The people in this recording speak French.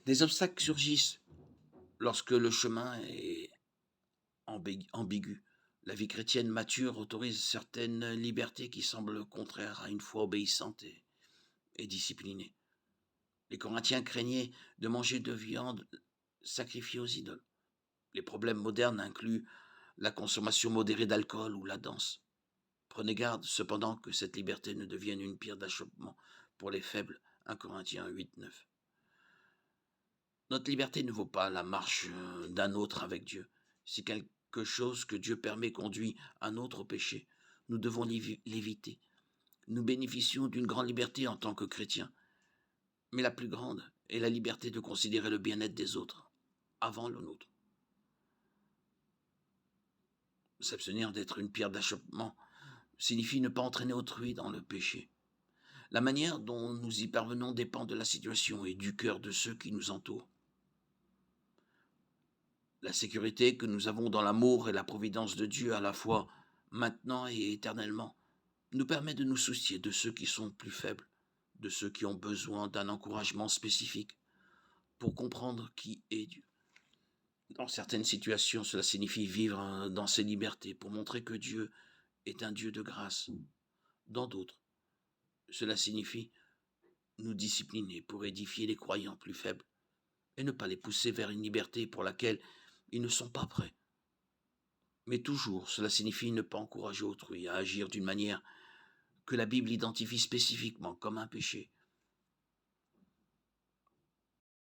Des obstacles surgissent lorsque le chemin est ambigu. La vie chrétienne mature autorise certaines libertés qui semblent contraires à une foi obéissante et disciplinée. Les Corinthiens craignaient de manger de viande sacrifiée aux idoles. Les problèmes modernes incluent la consommation modérée d'alcool ou la danse. Prenez garde cependant que cette liberté ne devienne une pierre d'achoppement pour les faibles. 1 Corinthiens 8, 9. Notre liberté ne vaut pas la marche d'un autre avec Dieu. Si quelque chose que Dieu permet conduit un autre au péché, nous devons l'éviter. Nous bénéficions d'une grande liberté en tant que chrétiens, mais la plus grande est la liberté de considérer le bien-être des autres avant le nôtre. S'abstenir d'être une pierre d'achoppement signifie ne pas entraîner autrui dans le péché. La manière dont nous y parvenons dépend de la situation et du cœur de ceux qui nous entourent. La sécurité que nous avons dans l'amour et la providence de Dieu à la fois maintenant et éternellement nous permet de nous soucier de ceux qui sont plus faibles, de ceux qui ont besoin d'un encouragement spécifique pour comprendre qui est Dieu. Dans certaines situations, cela signifie vivre dans ses libertés pour montrer que Dieu est un Dieu de grâce. Dans d'autres, cela signifie nous discipliner pour édifier les croyants plus faibles et ne pas les pousser vers une liberté pour laquelle ils ne sont pas prêts. Mais toujours, cela signifie ne pas encourager autrui à agir d'une manière que la Bible identifie spécifiquement comme un péché,